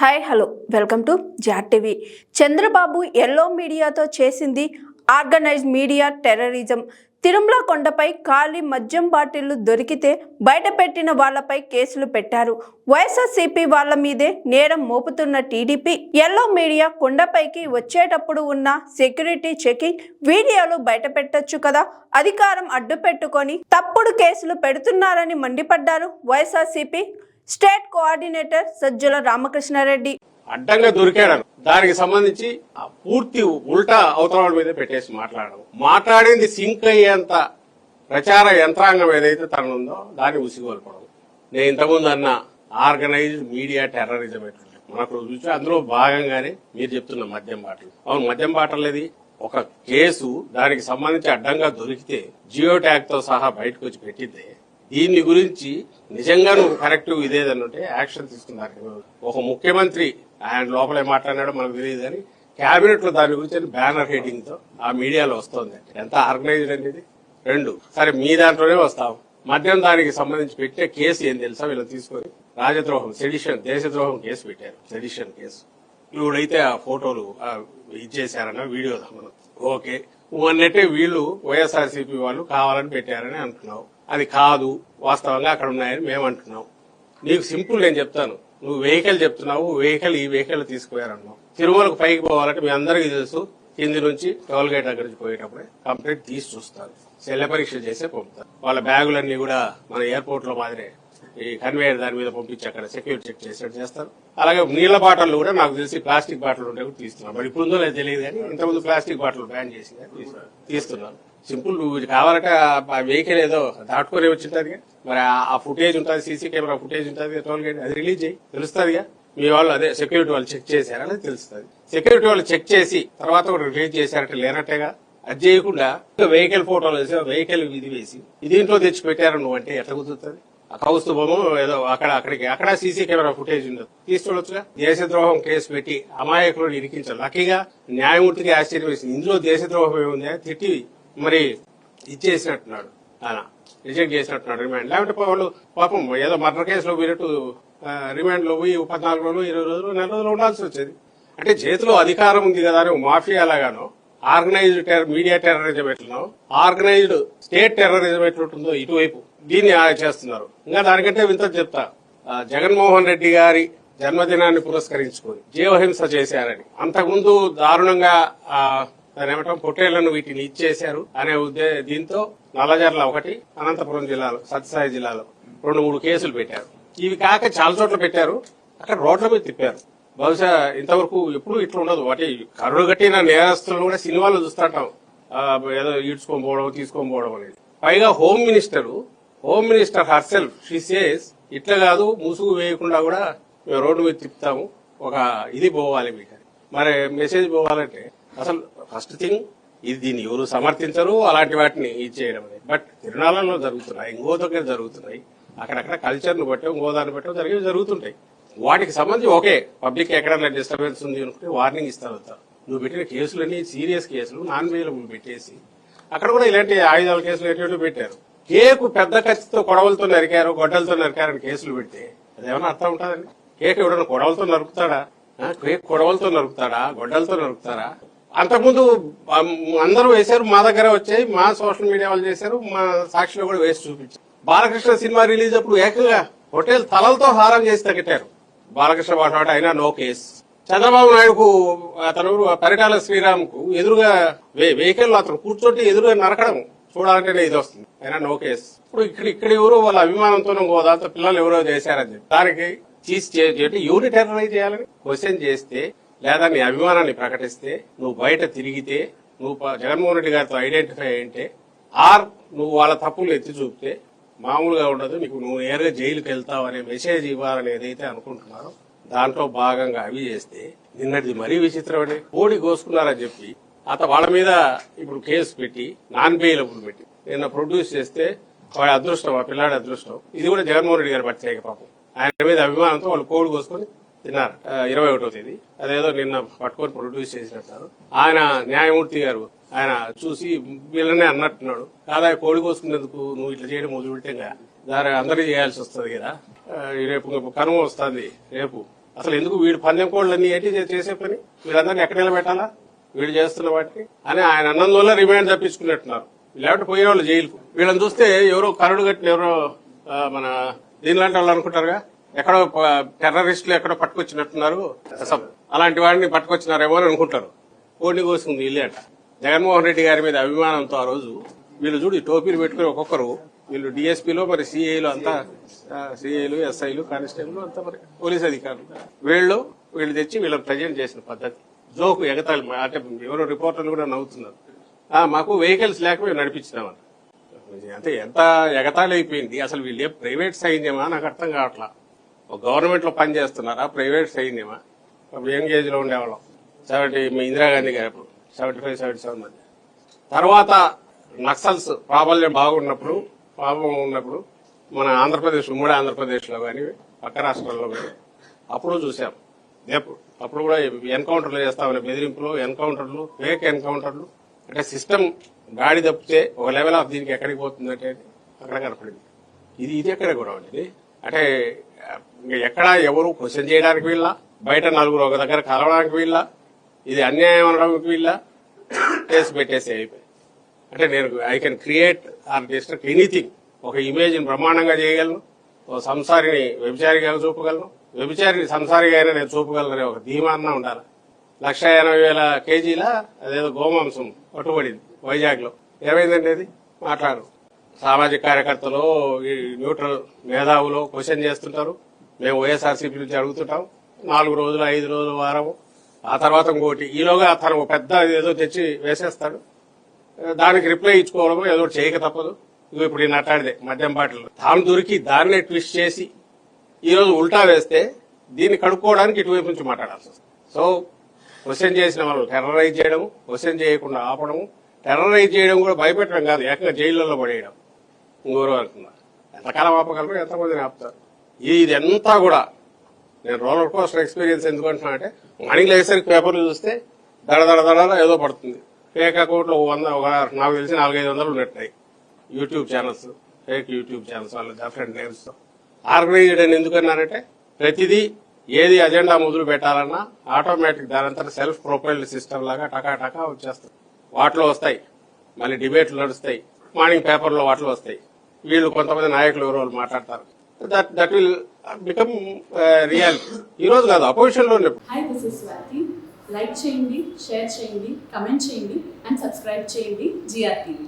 Hi hello welcome to Jat TV. Chandrababu yellow మీడియాతో చేసింది organised media terrorism. Tirumala కొండపై ఖాళీ మద్యం బాటిళ్లు దొరికితే బయటపెట్టిన వాళ్లపై కేసులు పెట్టారు. వైఎస్ఆర్సీపీ వాళ్ల మీదే నేరం మోపుతున్న టీడీపీ ఎల్లో మీడియా కొండపైకి వచ్చేటప్పుడు ఉన్న సెక్యూరిటీ చెకింగ్ వీడియోలు బయటపెట్టొచ్చు కదా, అధికారం అడ్డు పెట్టుకొని తప్పుడు కేసులు పెడుతున్నారని మండిపడ్డారు వైఎస్ఆర్సీపీ స్టేట్ కోఆర్డినేటర్ సజ్జల రామకృష్ణారెడ్డి. అడ్డంగా దొరికాడు, దానికి సంబంధించి పూర్తి ఉల్టా అవతరాల మీద పెట్టేసి మాట్లాడింది సింక్ అయ్యేంత ప్రచార యంత్రాంగం ఏదైతే తననుందో దాన్ని ఉసిగోల్పడం. నేను ఇంతకుముందు అన్న ఆర్గనైజ్డ్ మీడియా టెర్రరిజం మనకు చూసి అందులో భాగంగానే మీరు చెప్తున్న మద్యం బాటలు. అవును, మద్యం బాటలది ఒక కేసు, దానికి సంబంధించి అడ్డంగా దొరికితే జియో ట్యాగ్ తో సహా బయటకు వచ్చి పెట్టిందే. దీని గురించి నిజంగా నువ్వు కరెక్టివ్ ఇదేదన్నుంటే యాక్షన్ తీసుకున్నారు. ఒక ముఖ్యమంత్రి ఆయన లోపలే మాట్లాడినాడో మనకు తెలియదు కానీ కేబినెట్ లో దాని గురించి బ్యానర్ హెడింగ్ తో ఆ మీడియాలో వస్తుంది. ఎంత ఆర్గనైజ్డ్ అనేది. రెండు సరే మీ దాంట్లోనే వస్తాం. మద్యం దానికి సంబంధించి పెట్టే కేసు ఏం తెలుసా? వీళ్ళని తీసుకొని రాజద్రోహం, సెడిషన్, దేశద్రోహం కేసు పెట్టారు. సెడిషన్ కేసు ఇప్పుడైతే ఆ ఫోటోలు ఇచ్చేసారన్న వీడియో ఓకే అన్నట్టే వీళ్ళు వైఎస్ఆర్సీపీ వాళ్ళు కావాలని పెట్టారని అంటున్నావు. అది కాదు, వాస్తవంగా అక్కడ ఉన్నాయని మేము అంటున్నాం. నీకు సింపుల్ నేను చెప్తాను. నువ్వు వెహికల్ చెప్తున్నావు, వెహికల్ ఈ వెహికల్ తీసుకుపోయారన్నావు. తిరుమలకు పైకి పోవాలంటే మీ అందరికీ తెలుసు, కింది నుంచి టోల్ గేట్ దగ్గర నుంచి పోయేటప్పుడే కంప్లీట్ తీసి చూస్తారు, శల్య పరీక్ష చేసే పంపుతారు. వాళ్ళ బ్యాగులన్నీ కూడా మన ఎయిర్పోర్ట్ లో మాదిరే ఈ కన్వేయర్ దాని మీద పంపించి అక్కడ సెక్యూరిటీ చెక్ చేసినట్టు చేస్తారు. అలాగే నీళ్ల బాటలు కూడా నాకు తెలిసి ప్లాస్టిక్ బాటిల్ ఉంటే కూడా తీస్తున్నారు. మరి ఇప్పుడు ఉందో లేదు తెలియదు కానీ ఇంతకుముందు ప్లాస్టిక్ బాటిల్ బ్యాన్ చేసి తీస్తున్నారు. సింపుల్, నువ్వు కావాలంటే ఆ వెహికల్ ఏదో దాటుకొని వచ్చింటది. మరి ఆ ఫుటేజ్ ఉంటుంది, సీసీ కెమెరా ఫుటేజ్ ఉంటుంది, టోల్ గేట్ అది రిలీజ్ చేయి, తెలుస్తుందిగా. మీ వాళ్ళు అదే సెక్యూరిటీ వాళ్ళు చెక్ చేశారని తెలుస్తుంది. సెక్యూరిటీ వాళ్ళు చెక్ చేసి తర్వాత కూడా రిలీజ్ చేశారంటే లేనట్టేగా. అది చేయకుండా వెహికల్ ఫోటోలు వేసి వెహికల్ ఇది వేసి దీంట్లో తెచ్చి పెట్టారు నువ్వు అంటే ఎట్లా కుదురుతుంది? ఆ కౌస్తుభము ఏదో అక్కడ సీసీ కెమెరా ఫుటేజ్ ఉండదు, తీసుకోవచ్చుగా. దేశద్రోహం కేసు పెట్టి అమాయకులను ఇరికించాలి. లక్కీగా న్యాయమూర్తికి ఆశ్చర్యం వేసింది. ఇందులో దేశద్రోహం ఏముంది అని తిట్టి మరి ఇచ్చేసినట్టున్నాడు, ఆయన రిజెక్ట్ చేసినట్టున్నాడు రిమాండ్. లేకపోతే వాళ్ళు పాపం ఏదో మర్డర్ కేసులో వీరట్టు రిమాండ్ లో 14 రోజులు 20 రోజులు 4 రోజులు ఉండాల్సి వచ్చేది. అంటే చేతిలో అధికారం ఉంది కదా అని మాఫియా లాగానో, ఆర్గనైజ్డ్ మీడియా టెర్రరిజం ఎట్లనో, ఆర్గనైజ్డ్ స్టేట్ టెర్రరిజం ఎట్లుంటుందో ఇటువైపు దీన్ని చేస్తున్నారు. ఇంకా దానికంటే వింత చెప్తా. జగన్మోహన్ రెడ్డి గారి జన్మదినాన్ని పురస్కరించుకొని జీవహింస చేశారని, అంతకుముందు దారుణంగా దాని ఏమంటాం పొట్టేళ్లను వీటిని ఇచ్చేశారు అనే దీంతో నల్లజర్ల ఒకటి, అనంతపురం జిల్లాలో సత్యసాయి జిల్లాలో 2-3 కేసులు పెట్టారు. ఇవి కాక చాలా చోట్ల పెట్టారు, అక్కడ రోడ్ల మీద తిప్పారు. బహుశా ఇంతవరకు ఎప్పుడు ఇట్లా ఉండదు. వాటి కరుడు కట్టిన నేరస్తులను కూడా సినిమాలు చూస్తుంటాం, ఏదో ఈడ్చుకొని పోవడం తీసుకొని పోవడం అనేది. పైగా home minister herself she says ఇట్లా కాదు, ముసుగు వేయకుండా కూడా మేము రోడ్డు మీద తిప్పుతాము, ఒక ఇది పోవాలి మీకు. మరి మెసేజ్ పోవాలంటే అసలు ఫస్ట్ థింగ్ ఇది దీన్ని ఎవరు సమర్థించరు, అలాంటి వాటిని ఇచ్చేయడం అనేది. బట్ తిరునాళ్ళలో జరుగుతున్నాయి, ఇంకో దగ్గర జరుగుతున్నాయి, అక్కడక్కడ కల్చర్ ను బట్టి ఇంకోదాన్ని బట్టి జరుగుతుంటాయి. వాటికి సంబంధించి ఓకే, పబ్లిక్ ఎక్కడైనా డిస్టర్బెన్స్ ఉంది అనుకుంటే వార్నింగ్ ఇస్తారు. నువ్వు పెట్టిన కేసులన్నీ సీరియస్ కేసులు, నాన్ వేలబుల్ పెట్టేసి అక్కడ కూడా ఇలాంటి ఆయుధాల కేసులు ఎటువంటి పెట్టారు. కేకు పెద్ద కత్తితో కొడవలతో నరికారు, గొడ్డలతో నరికారని కేసులు పెడితే అదేమన్నా అర్థం ఉంటుందండి? కేక్ ఎవడన్నా కొడవలతో నరుకుతాడా? కేక్ కొడవలతో నరుకుతాడా? గొడ్డలతో నరుకుతారా? అంతకుముందు అందరూ వేశారు, మా దగ్గర వచ్చాయి, మా సోషల్ మీడియా వాళ్ళు చేశారు, మా సాక్షిలో కూడా వేసి చూపించారు. బాలకృష్ణ సినిమా రిలీజ్ అప్పుడు ఏకంగా హోటల్ తలలతో హారం చేసి తగ్గిటారు. బాలకృష్ణ వాటి అయినా నో కేసు. చంద్రబాబు నాయుడుకు అతను పరిటాల శ్రీరామ్కు ఎదురుగా వెహికల్ అతను కూర్చోటి ఎదురుగా నరకడం చూడాలంటేనే ఇది వస్తుంది, అయినా నో కేసు. ఇప్పుడు ఇక్కడ ఎవరో వాళ్ళ అభిమానంతో దాంతో పిల్లలు ఎవరో చేశారని చెప్పి దానికి చేసి ఎవరిని టెర్రరైజ్ చేయాలని క్వశ్చన్ చేస్తే, లేదా నీ అభిమానాన్ని ప్రకటిస్తే, నువ్వు బయట తిరిగితే, నువ్వు జగన్మోహన్ రెడ్డి గారితో ఐడెంటిఫై అయింటే, నువ్వు వాళ్ళ తప్పులు ఎత్తి చూపితే మామూలుగా ఉండదు, నీకు నువ్వు నేరుగా జైలుకి వెళ్తావు అనే మెసేజ్ ఇవ్వాలని ఏదైతే అనుకుంటున్నారో దాంట్లో భాగంగా అవి చేస్తే, నిన్నటిది మరీ విచిత్రం అండి. కోడి కోసుకున్నారని చెప్పి వాళ్ళ మీద ఇప్పుడు కేసు పెట్టి నాన్ బెయిలబుల్ పెట్టి నిన్న ప్రొడ్యూస్ చేస్తే వాడి అదృష్టం, ఆ పిల్లాడి అదృష్టం. ఇది కూడా జగన్మోహన్ రెడ్డి గారి ప్రత్యేక పాపం. ఆయన మీద అభిమానంతో వాళ్ళు కోడి కోసుకొని తిన్నారు. 21వ తేదీ అదేదో నిన్న పట్టుకొని ప్రొడ్యూస్ చేసినట్టు ఆయన న్యాయమూర్తి గారు ఆయన చూసి వీళ్ళనే అన్నట్టున్నాడు, కాదా కోడి కోసుకునేందుకు నువ్వు ఇట్లా చేయడం మొదలు పెడితే దాని అందరికీ చేయాల్సి వస్తుంది కదా, రేపు కనుమ వస్తుంది, రేపు అసలు ఎందుకు వీడు పందెం కోళ్ళన్నీ ఏంటి చేసే పని, వీళ్ళందరినీ ఎక్కడ నిలబెట్టాలా వీడు చేస్తున్న వాటిని అని ఆయన అన్నందువల్ల రిమాండ్ తప్పించుకున్నట్టున్నారు. లేకపోతే పోయేవాళ్ళు జైలుకు. వీళ్ళని చూస్తే ఎవరో కరుడు కట్టిన ఎవరో మన దీనిలాంటి వాళ్ళు అనుకుంటారుగా, ఎక్కడో టెర్రరిస్టులు ఎక్కడో పట్టుకొచ్చినట్టున్నారు, అలాంటి వాడిని పట్టుకొచ్చినారేమో అని అనుకుంటారు. కోడిని కోసుకుంది ఇల్లే అంట. జగన్మోహన్ రెడ్డి గారి మీద అభిమానంతో ఆ రోజు వీళ్ళు చూడు టోపీలు పెట్టుకుని ఒక్కొక్కరు, వీళ్ళు డిఎస్పీలో మరి సిఐలు అంతా, సిఐలు ఎస్ఐలు కానిస్టేబుల్ అంతా మరి పోలీస్ అధికారులు, వీళ్ళు తెచ్చి వీళ్ళని ప్రజెంట్ చేసిన పద్ధతి జోకు ఎగతాళి. అంటే ఎవరో రిపోర్టర్లు కూడా నవ్వుతున్నారు. మాకు వెహికల్స్ లేక మేము నడిపించినామని. అంటే ఎంత ఎగతాళి అయిపోయింది. అసలు వీళ్ళు ప్రైవేట్ సైన్యమా నాకు అర్థం కావట్లా. ఒక గవర్నమెంట్ లో పని చేస్తున్నారా, ప్రైవేట్ సైన్యమా? యంగ్ ఏజ్ లో ఉండేవాళ్ళం, మీ ఇందిరాగాంధీ గారు 75-77 మధ్య. తర్వాత నక్సల్స్ ప్రాబల్యం బాగున్నప్పుడు మన ఆంధ్రప్రదేశ్, ఉమ్మడి ఆంధ్రప్రదేశ్ లో కానీ పక్క రాష్ట్రాల్లో కానీ అప్పుడు చూసాం. అప్పుడు కూడా ఎన్కౌంటర్లు చేస్తామనే బెదిరింపులు, ఎన్కౌంటర్లు, ఫేక్ ఎన్కౌంటర్లు. అంటే సిస్టమ్ గాడి తప్పితే ఒక లెవెల్ ఆఫ్ దీనికి ఎక్కడికి పోతుందంటే అక్కడ కనపడింది. ఇది ఎక్కడ కూడా ఉంది. అంటే ఎక్కడ ఎవరు క్వశ్చన్ చేయడానికి వీళ్ళ, బయట నలుగురు ఒక దగ్గర కలవడానికి వీళ్ళ, ఇది అన్యాయం అనడానికి వీళ్ళ, కేసు పెట్టేసి అయిపోయి. అంటే నేను I can create are destruct anything. ఒక ఇమేజ్ ని బ్రహ్మాండంగా చేయగలను, ఒక సంసారిని వ్యభిచారిగా చూపగలను, వ్యభిచారిని సంసారిగా అయినా నేను చూపగలననే ఒక ధీమాన్న ఉండాలి. 180,000 కేజీల అదేదో గోమాంసం పట్టుబడింది వైజాగ్ లో. ఏమైందండి అది? మాట్లాడు. సామాజిక కార్యకర్తలు, ఈ న్యూట్రల్ మేధావులు క్వశ్చన్ చేస్తుంటారు. మేము వైఎస్ఆర్సీపీ నుంచి అడుగుతుంటాం. 4 రోజులు 5 రోజులు వారం, ఆ తర్వాత ఇంకోటి. ఈలోగా తను పెద్ద ఏదో తెచ్చి వేసేస్తాడు. దానికి రిప్లై ఇచ్చుకోవడమో ఏదో చేయక తప్పదు. ఇప్పుడు ఈ నట్టాడిదే మద్యం బాటిల్ తాను దొరికి దాన్నే ట్విస్ట్ చేసి ఈ రోజు ఉల్టా వేస్తే దీన్ని కడుక్కోవడానికి ఇటువైపు నుంచి మాట్లాడాల్సి వస్తుంది. సో క్వశ్చన్ చేసిన వాళ్ళు టెర్రరైజ్ చేయడం, క్వశ్చన్ చేయకుండా ఆపడం, టెర్రరైజ్ చేయడం కూడా భయపెట్టడం కాదు, ఏకంగా జైళ్లలో పడేయడం. ఇంకోరు అనుకున్నారు ఎంతకాలం ఆపగలరు, ఎంతమందిని ఆపుతారు. ఇదంతా కూడా నేను రోలర్ కోస్టర్ ఎక్స్పీరియన్స్ ఎందుకు అంటున్నానంటే, మార్నింగ్ లేసరికి పేపర్లు చూస్తే దడ ఏదో పడుతుంది. ఫేక్ అకౌంట్లో 100, నాకు తెలిసి 400-500 ఉన్నట్టున్నాయి YouTube channels, fake YouTube channels. వాళ్ళు డిఫరెంట్ నేమ్స్. ఆర్గనైజ్డ్ అని ఎందుకన్నారంటే, ప్రతిదీ ఏది అజెండా మొదలు పెట్టాలన్నా ఆటోమేటిక్ దానంతా సెల్ఫ్ ప్రొపైల్డ్ సిస్టమ్ లాగా టకా వచ్చేస్తుంది. వాటిలో వస్తాయి, మళ్ళీ డిబేట్లు నడుస్తాయి, మార్నింగ్ పేపర్లో వాటిలో వస్తాయి. వీళ్ళు కొంతమంది నాయకులు ఎవరో మాట్లాడతారు. That will become reality. ఈ రోజు కాదు, అపోజిషన్ లో. Hi, this is Swathi. Like చేయండి, షేర్ చేయండి, కమెంట్ చేయండి అండ్ సబ్స్క్రైబ్ చేయండి GRTV.